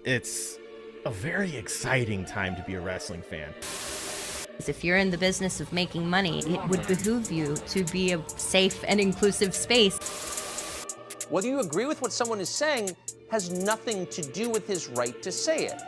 It's a very exciting time to be a wrestling fan. If you're in the business of making money, it would behoove you to be a safe and inclusive space. Whether you agree with what someone is saying has nothing to do with his right to say it.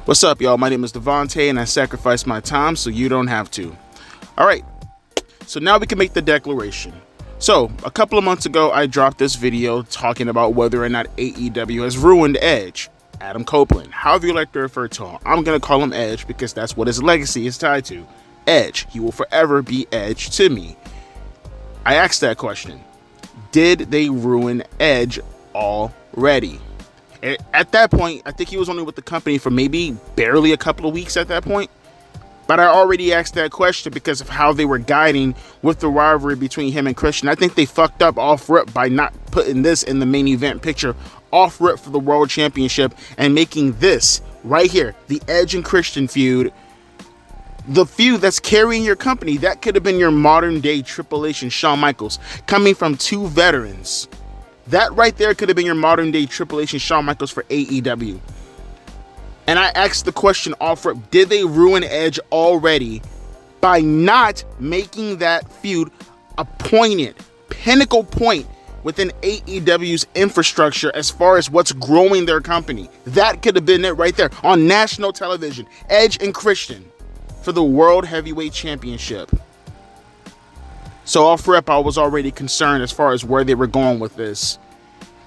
What's up, y'all? My name is Devontae, and I sacrificed my time so you don't have to. All right, so now we can make the declaration. So, a couple of months ago, I dropped this video talking about whether or not AEW has ruined Edge. Adam Copeland, however you like to refer to him. I'm going to call him Edge because that's what his legacy is tied to. Edge. He will forever be Edge to me. I asked that question. Did they ruin Edge already? At that point, I think he was only with the company for maybe barely a couple of weeks at that point. But I already asked that question because of how they were guiding with the rivalry between him and Christian. I think they fucked up off rip by not putting this in the main event picture off rip for the World Championship and making this right here, the Edge and Christian feud, the feud that's carrying your company. That could have been your modern day Triple H and Shawn Michaels coming from two veterans. That right there could have been your modern day Triple H and Shawn Michaels for AEW. And I asked the question off rip, did they ruin Edge already by not making that feud a poignant, pinnacle point within AEW's infrastructure as far as what's growing their company? That could have been it right there on national television. Edge and Christian for the World Heavyweight Championship. So off rip, I was already concerned as far as where they were going with this.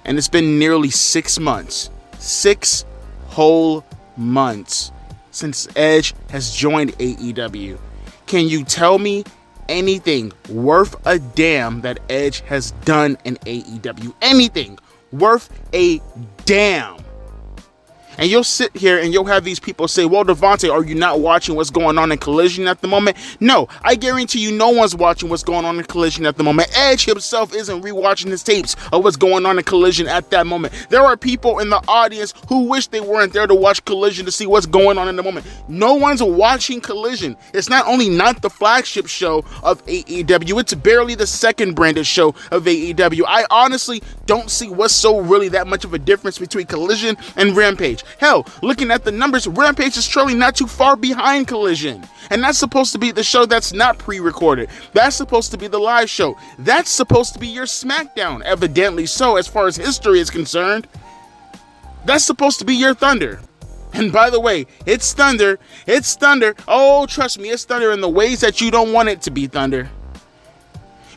And it's been nearly 6 months. 6 whole months since Edge has joined AEW. Can you tell me anything worth a damn that Edge has done in AEW? Anything worth a damn. And you'll sit here and you'll have these people say, well, Devontae, are you not watching what's going on in Collision at the moment? No, I guarantee you no one's watching what's going on in Collision at the moment. Edge himself isn't rewatching his tapes of what's going on in Collision at that moment. There are people in the audience who wish they weren't there to watch Collision to see what's going on in the moment. No one's watching Collision. It's not only not the flagship show of AEW, it's barely the second branded show of AEW. I honestly don't see what's so really that much of a difference between Collision and Rampage. Hell, looking at the numbers, Rampage is trailing not too far behind Collision. And that's supposed to be the show that's not pre-recorded. That's supposed to be the live show. That's supposed to be your SmackDown, evidently so, as far as history is concerned. That's supposed to be your Thunder. And by the way, it's Thunder. It's Thunder. Oh, trust me, it's Thunder in the ways that you don't want it to be Thunder.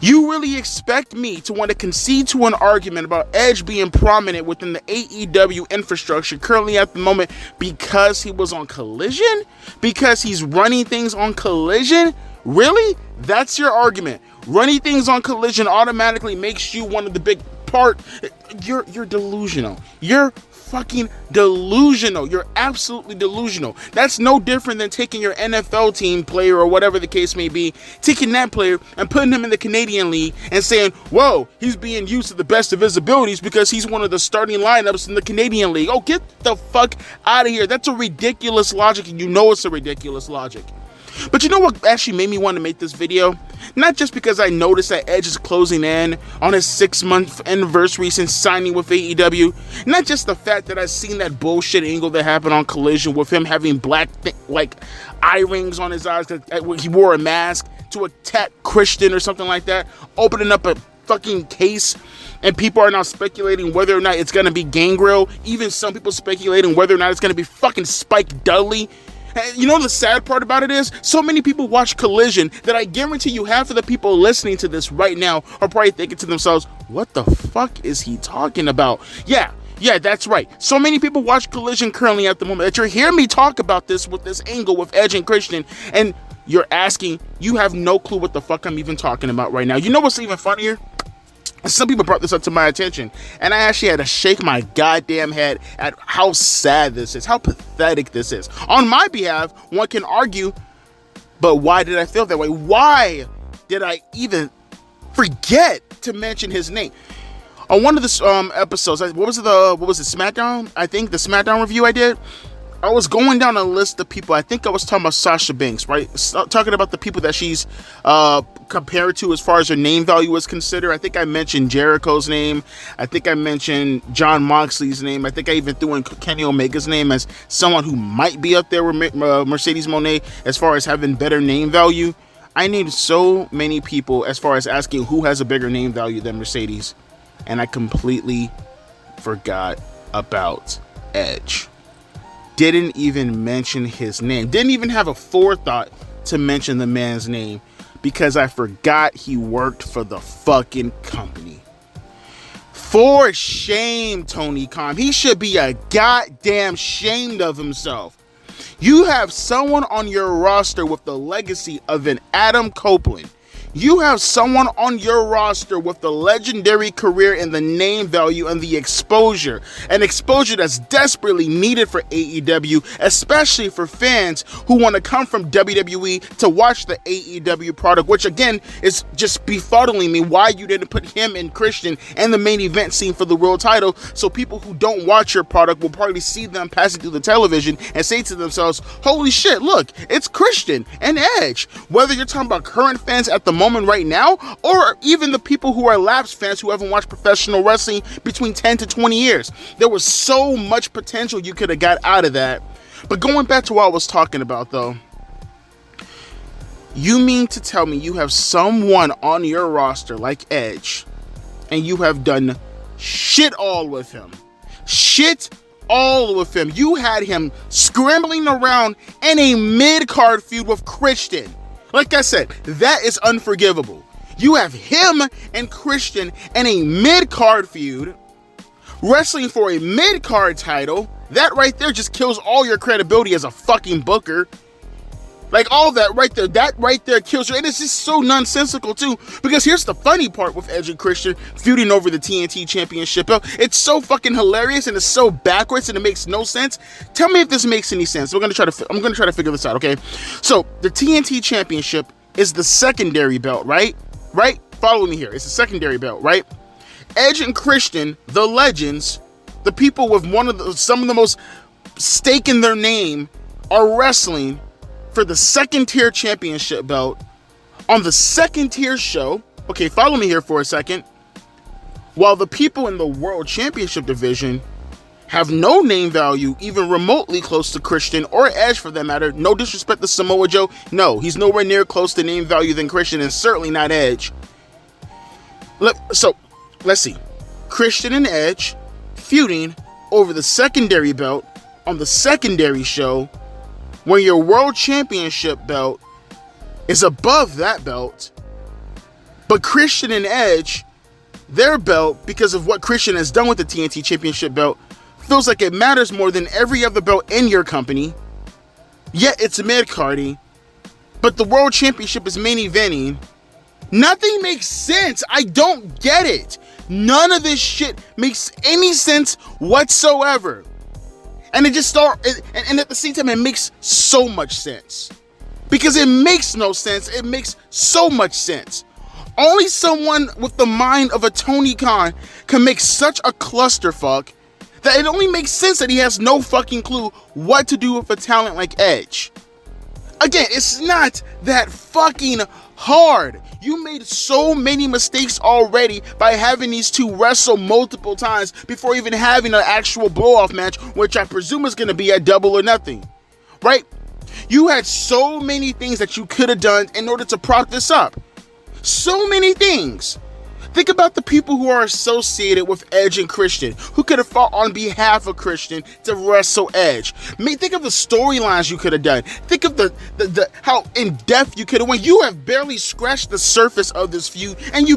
You really expect me to want to concede to an argument about Edge being prominent within the AEW infrastructure currently at the moment because he was on Collision? Because he's running things on Collision? Really? That's your argument. Running things on Collision automatically makes you one of the big part. You're delusional. You're fucking delusional. You're absolutely delusional. That's no different than taking your NFL team player or whatever the case may be, taking that player and putting him in the Canadian League and saying, whoa, he's being used to the best of his abilities because he's one of the starting lineups in the Canadian League. Oh, get the fuck out of here. That's a ridiculous logic, and you know it's a ridiculous logic. But you know what actually made me want to make this video? Not just because I noticed that Edge is closing in on his 6-month anniversary since signing with AEW. Not just the fact that I've seen that bullshit angle that happened on Collision with him having black, eye rings on his eyes. He wore a mask to attack Christian or something like that. Opening up a fucking case. And people are now speculating whether or not it's going to be Gangrel. Even some people speculating whether or not it's going to be fucking Spike Dudley. You know the sad part about it is, so many people watch Collision that I guarantee you half of the people listening to this right now are probably thinking to themselves, what the fuck is he talking about? Yeah, that's right. So many people watch Collision currently at the moment that you're hearing me talk about this with this angle with Edge and Christian, and you're asking, you have no clue what the fuck I'm even talking about right now. You know what's even funnier? Some people brought this up to my attention, and I actually had to shake my goddamn head at how sad this is, how pathetic this is. On my behalf, one can argue But why did I feel that way? Why did I even forget to mention his name? On one of the episodes, what was it, SmackDown? I think the SmackDown review I did, I was going down a list of people. I think I was talking about Sasha Banks, right? Talking about the people that she's compared to as far as her name value is considered. I think I mentioned Jericho's name. I think I mentioned Jon Moxley's name. I think I even threw in Kenny Omega's name as someone who might be up there with Mercedes Moné as far as having better name value. I named so many people as far as asking who has a bigger name value than Mercedes. And I completely forgot about Edge. Didn't even mention his name. Didn't even have a forethought to mention the man's name because I forgot he worked for the fucking company. For shame, Tony Khan. He should be a goddamn shamed of himself. You have someone on your roster with the legacy of an Adam Copeland. You have someone on your roster with the legendary career and the name value and the exposure. An exposure that's desperately needed for AEW, especially for fans who want to come from WWE to watch the AEW product, which again is just befuddling me why you didn't put him and Christian in the main event scene for the world title, so people who don't watch your product will probably see them passing through the television and say to themselves, holy shit, look, it's Christian and Edge. Whether you're talking about current fans at the moment right now, or even the people who are lapsed fans who haven't watched professional wrestling between 10 to 20 years. There was so much potential you could have got out of that. But going back to what I was talking about though, you mean to tell me you have someone on your roster like Edge and you have done shit all with him? Shit all with him. You had him scrambling around in a mid-card feud with Christian. Like I said, that is unforgivable. You have him and Christian in a mid-card feud, wrestling for a mid-card title. That right there just kills all your credibility as a fucking booker. Like all that right there kills you. And it's just so nonsensical too, because here's the funny part with Edge and Christian feuding over the TNT Championship belt. It's so fucking hilarious and it's so backwards and it makes no sense. Tell me if this makes any sense. I'm gonna try to figure this out, okay? So the TNT Championship is the secondary belt, right? Right? Follow me here. It's the secondary belt, right? Edge and Christian, the legends, the people with some of the most stake in their name, are wrestling for the second tier championship belt on the second tier show. Okay, follow me here for a second. While the people in the world championship division have no name value even remotely close to Christian or Edge for that matter. No disrespect to Samoa Joe. No, he's nowhere near close to name value than Christian and certainly not Edge. So let's see. Christian and Edge feuding over the secondary belt on the secondary show when your world championship belt is above that belt, but Christian and Edge, their belt, because of what Christian has done with the TNT Championship belt, feels like it matters more than every other belt in your company, yet it's mid-carding, but the world championship is main eventing. Nothing makes sense. I don't get it. None of this shit makes any sense whatsoever. And it just and at the same time, it makes so much sense. Because it makes no sense. It makes so much sense. Only someone with the mind of a Tony Khan can make such a clusterfuck that it only makes sense that he has no fucking clue what to do with a talent like Edge. Again, it's not that fucking hard. You made so many mistakes already by having these two wrestle multiple times before even having an actual blow-off match, which I presume is going to be at Double or Nothing, right? You had so many things that you could have done in order to prop this up. So many things. Think about the people who are associated with Edge and Christian, who could have fought on behalf of Christian to wrestle Edge. Think of the storylines you could have done. Think of the how in depth you could have went. You have barely scratched the surface of this feud, and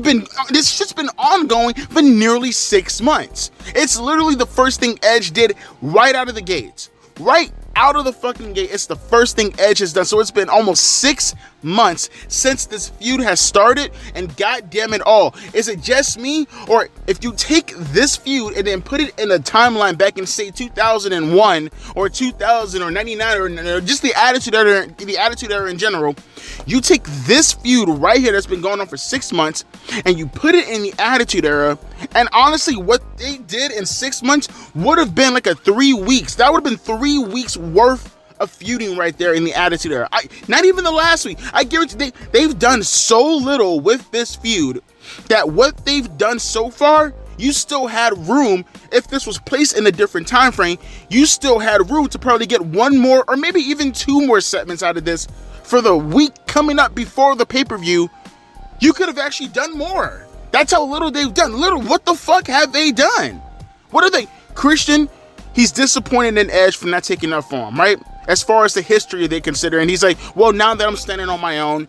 this shit's been ongoing for nearly 6 months. It's literally the first thing Edge did right out of the gates. Right out of the fucking gate, it's the first thing Edge has done. So it's been almost 6 months since this feud has started, and goddamn it all, is it just me, or if you take this feud and then put it in a timeline back in say 2001 or 2000 or 99 or just the Attitude Era in general, you take this feud right here that's been going on for 6 months and you put it in the Attitude Era, and honestly what they did in 6 months would have been like 3 weeks. That would have been 3 weeks worth of feuding right there in the Attitude Era. Not even the last week. I guarantee they've done so little with this feud that what they've done so far, you still had room. If this was placed in a different time frame, you still had room to probably get one more or maybe even 2 more segments out of this for the week coming up before the pay-per-view. You could have actually done more. That's how little they've done. What the fuck have they done? What are they? Christian, he's disappointed in Edge for not taking up for him, right? As far as the history they consider, and he's like, well, now that I'm standing on my own,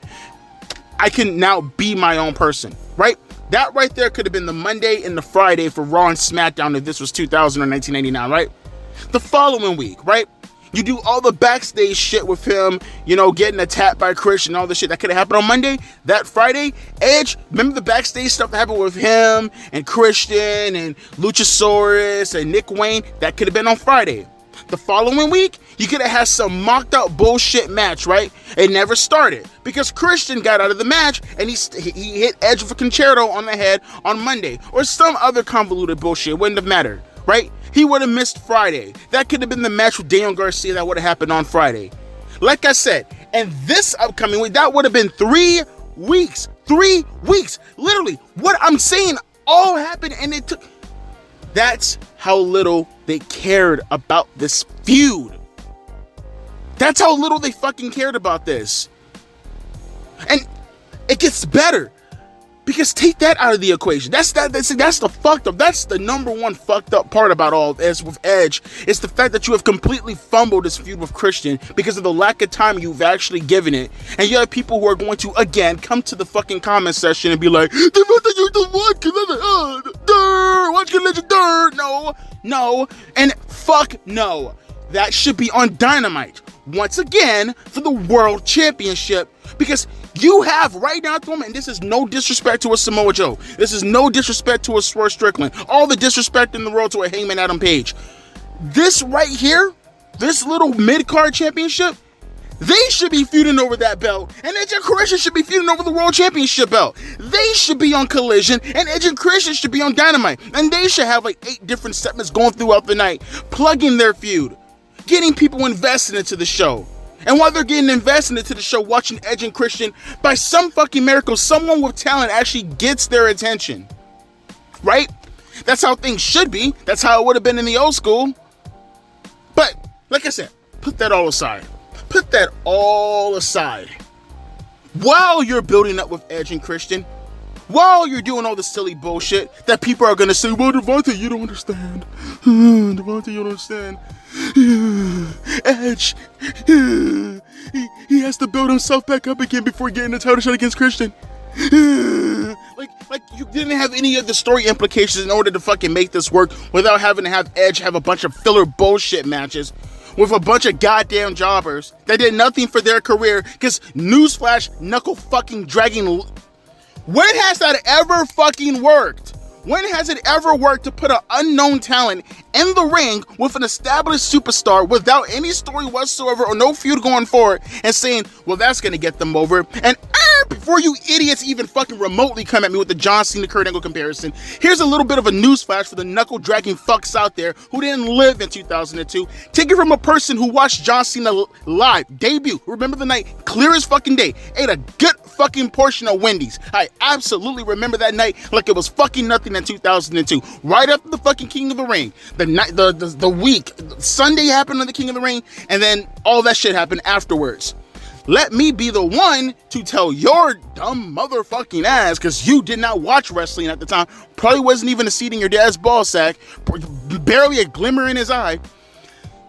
I can now be my own person, right? That right there could have been the Monday and the Friday for Raw and SmackDown if this was 2000 or 1989, right? The following week, right? You do all the backstage shit with him, getting attacked by Christian, all the shit that could have happened on Monday. That Friday, Edge, remember the backstage stuff that happened with him and Christian and Luchasaurus and Nick Wayne? That could have been on Friday. The following week, you could have had some mocked out bullshit match, right? It never started because Christian got out of the match and he hit Edge with a concerto on the head on Monday or some other convoluted bullshit. It wouldn't have mattered, right? He would have missed Friday. That could have been the match with Daniel Garcia that would have happened on Friday. Like I said, and this upcoming week, that would have been 3 weeks. 3 weeks. Literally, what I'm saying all happened and it took... That's how little they cared about this feud. That's how little they fucking cared about this. And it gets better. Because take that out of the equation. That's the fucked up. That's the number one fucked up part about all this with Edge. It's the fact that you have completely fumbled this feud with Christian because of the lack of time you've actually given it. And you have people who are going to, again, come to the fucking comment section and be like, no, and fuck no. That should be on Dynamite. Once again, for the World Championship. Because you have right now at the moment, and this is no disrespect to a Samoa Joe. This is no disrespect to a Swerve Strickland. All the disrespect in the world to a Hangman Adam Page. This right here, this little mid-card championship, they should be feuding over that belt. And Edge and Christian should be feuding over the World Championship belt. They should be on Collision, and Edge and Christian should be on Dynamite. And they should have like 8 different segments going throughout the night, plugging their feud, getting people invested into the show. And while they're getting invested into the show, watching Edge and Christian, by some fucking miracle, someone with talent actually gets their attention. Right? That's how things should be. That's how it would have been in the old school. But, like I said, put that all aside. Put that all aside. While you're building up with Edge and Christian, while you're doing all the silly bullshit that people are going to say, well, Devontae, you don't understand. Devontae, you don't understand. Edge, he has to build himself back up again before getting the title shot against Christian. Like you didn't have any of the story implications in order to fucking make this work without having to have Edge have a bunch of filler bullshit matches with a bunch of goddamn jobbers that did nothing for their career. Because newsflash, knuckle fucking dragging. When has that ever fucking worked? When has it ever worked to put an unknown talent in the ring with an established superstar without any story whatsoever or no feud going forward and saying, well, that's going to get them over? And before you idiots even fucking remotely come at me with the John Cena Kurt Angle comparison, here's a little bit of a newsflash for the knuckle-dragging fucks out there who didn't live in 2002. Take it from a person who watched John Cena live, debut, remember the night, clear as fucking day, ate a good fucking portion of Wendy's. I absolutely remember that night like it was fucking nothing in 2002. Right after the fucking King of the Ring, the week, Sunday happened on the King of the Ring, and then all that shit happened afterwards. Let me be the one to tell your dumb motherfucking ass, because you did not watch wrestling at the time, probably wasn't even a seat in your dad's ball sack, barely a glimmer in his eye.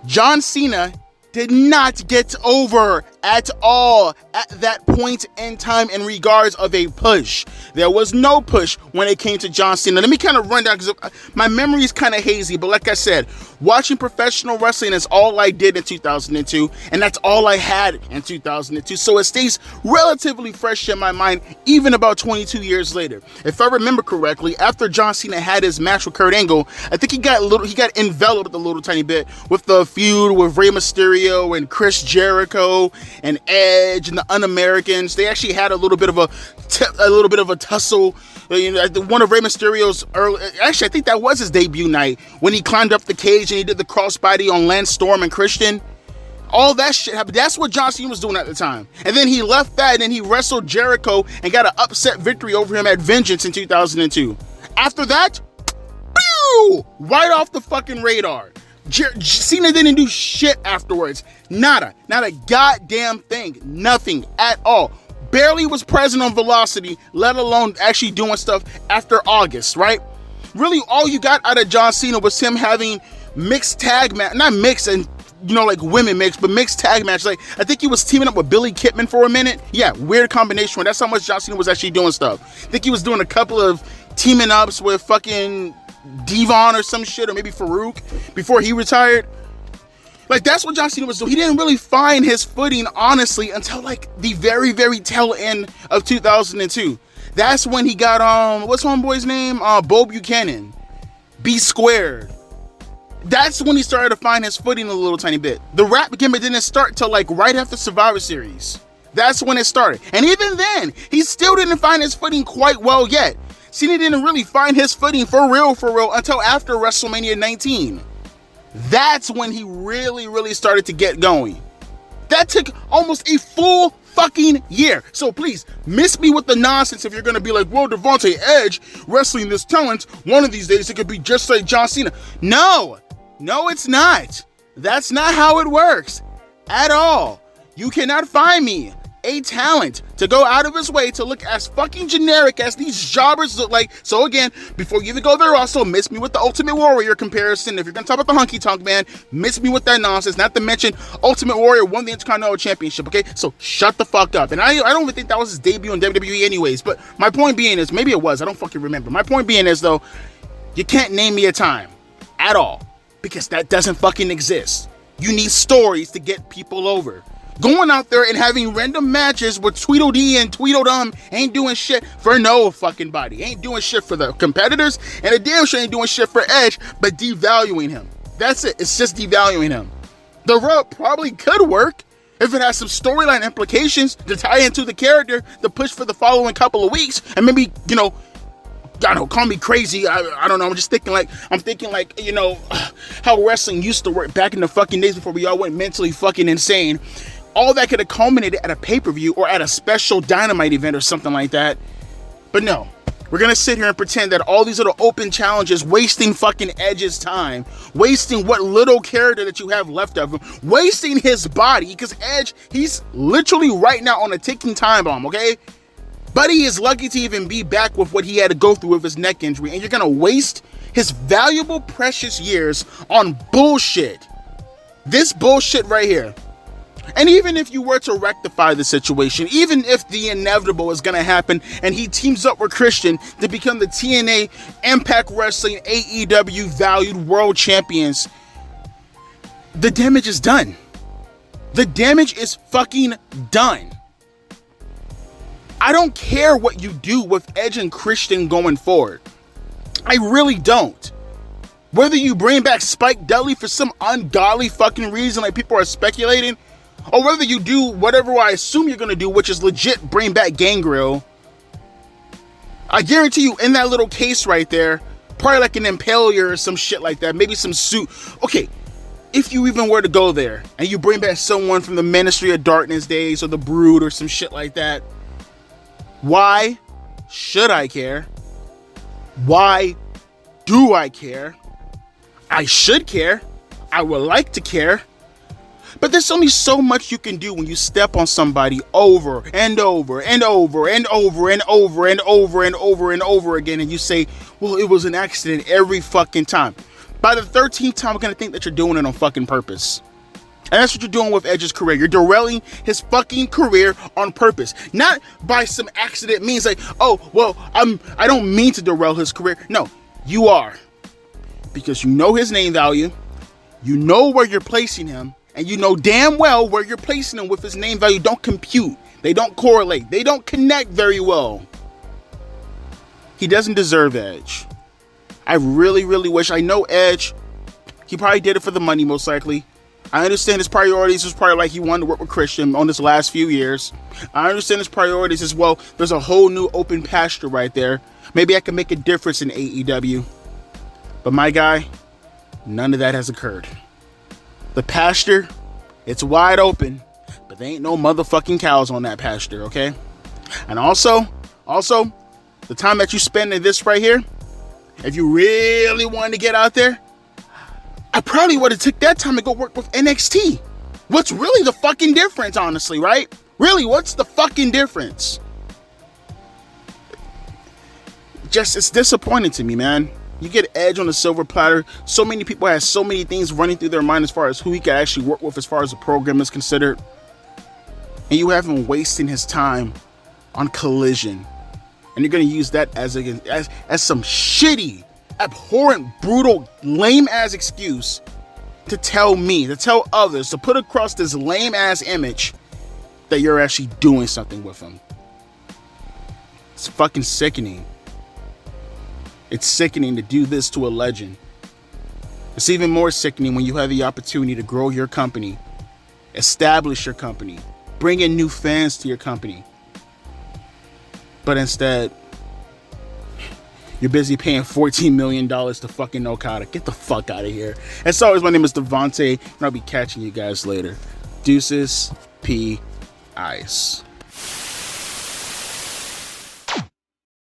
John Cena did not get over at all at that point in time in regards of a push. There was no push when it came to John Cena. Let me kind of run down because my memory is kind of hazy, but like I said, watching professional wrestling is all I did in 2002, and that's all I had in 2002, so it stays relatively fresh in my mind even about 22 years later. If I remember correctly, after John Cena had his match with Kurt Angle, I think he got enveloped a little tiny bit with the feud with Rey Mysterio and Chris Jericho and Edge and the Un-Americans. They actually had a little bit of a tussle. You know, one of Rey Mysterio's actually, I think that was his debut night when he climbed up the cage and he did the crossbody on Lance Storm and Christian. All that shit happened. That's what John Cena was doing at the time. And then he left that and then he wrestled Jericho and got an upset victory over him at Vengeance in 2002. After that, pew, right off the fucking radar. Cena didn't do shit afterwards. Nada. Not a goddamn thing. Nothing at all. Barely was present on Velocity, let alone actually doing stuff after August, right? Really, all you got out of John Cena was him having mixed tag match, not mixed and, you know, like women mixed, but mixed tag match. Like, I think he was teaming up with Billy Kidman for a minute. Yeah, weird combination. That's how much John Cena was actually doing stuff. I think he was doing a couple of teaming ups with fucking Devon or some shit, or maybe Farouk before he retired. Like, that's what John Cena was doing. He didn't really find his footing, honestly, until like the very, very tail end of 2002. That's when he got, what's homeboy's name? Bo Buchanan. B Squared. That's when he started to find his footing a little tiny bit. The rap gimmick didn't start till like right after Survivor Series. That's when it started. And even then, he still didn't find his footing quite well yet. Cena didn't really find his footing for real until after WrestleMania 19. That's when he really started to get going. That took almost a full fucking year. So please, miss me with the nonsense if you're gonna be like, well, Devontae Edge wrestling this talent, one of these days it could be just like John Cena. No, it's not. That's not how it works at all. You cannot find me a talent to go out of his way to look as fucking generic as these jobbers look like. So again, before you even go there, also miss me with the Ultimate Warrior comparison. If you're gonna talk about the Honky Tonk Man, miss me with that nonsense. Not to mention Ultimate Warrior won the Intercontinental Championship, okay? So shut the fuck up. And I don't even think that was his debut in WWE anyways, but my point being is, maybe it was, I don't fucking remember. My point being is, though, you can't name me a time at all, because that doesn't fucking exist. You need stories to get people over. Going out there and having random matches with Tweedledee and Tweedledum ain't doing shit for no fucking body. Ain't doing shit for the competitors, and a damn sure ain't doing shit for Edge, but devaluing him. That's it. It's just devaluing him. The rub probably could work if it has some storyline implications to tie into the character, to push for the following couple of weeks, and maybe, you know, I don't know, call me crazy. I don't know. I'm thinking like, you know, how wrestling used to work back in the fucking days before we all went mentally fucking insane. All that could have culminated at a pay-per-view or at a special Dynamite event or something like that. But no, we're gonna sit here and pretend that all these little open challenges, wasting fucking Edge's time, wasting what little character that you have left of him, wasting his body, because Edge, he's literally right now on a ticking time bomb, okay? Buddy is lucky to even be back with what he had to go through with his neck injury, and you're gonna waste his valuable, precious years on bullshit. This bullshit right here. And even if you were to rectify the situation, even if the inevitable is going to happen and he teams up with Christian to become the TNA, Impact Wrestling, AEW valued world champions, the damage is done. The damage is fucking done. I don't care what you do with Edge and Christian going forward. I really don't. Whether you bring back Spike Dudley for some ungodly fucking reason like people are speculating, or whether you do whatever I assume you're going to do, which is legit bring back Gangrel, I guarantee you in that little case right there, probably like an Impaler or some shit like that, maybe some suit. Okay, if you even were to go there and you bring back someone from the Ministry of Darkness days or the Brood or some shit like that, why should I care? Why do I care? I should care. I would like to care. But there's only so much you can do when you step on somebody over and over and over and over and over and over and over and over again, and you say, well, it was an accident every fucking time. By the 13th time, I'm going to think that you're doing it on fucking purpose. And that's what you're doing with Edge's career. You're derailing his fucking career on purpose. Not by some accident means like, oh, well, I don't mean to derail his career. No, you are. Because you know his name value, you know where you're placing him, and you know damn well where you're placing him with his name value don't compute. They don't correlate. They don't connect very well. He doesn't deserve Edge. I really, really wish. I know Edge, he probably did it for the money most likely. I understand his priorities was probably like he wanted to work with Christian on his last few years. I understand his priorities as well. There's a whole new open pasture right there. Maybe I can make a difference in AEW. But my guy, none of that has occurred. The pasture, it's wide open, but there ain't no motherfucking cows on that pasture, okay? And also, the time that you spend in this right here, if you really wanted to get out there, I probably would have took that time to go work with NXT. What's really the fucking difference, honestly, right? Really, what's the fucking difference? Just, it's disappointing to me, man. You get Edge on a silver platter. So many people have so many things running through their mind as far as who he could actually work with as far as the program is considered. And you have him wasting his time on Collision. And you're going to use that as some shitty, abhorrent, brutal, lame-ass excuse to tell me, to tell others, to put across this lame-ass image that you're actually doing something with him. It's fucking sickening. It's sickening to do this to a legend. It's even more sickening when you have the opportunity to grow your company, establish your company, bring in new fans to your company. But instead, you're busy paying $14 million to fucking Okada. Get the fuck out of here. As always, my name is Devontae, and I'll be catching you guys later. Deuces, P. Ice.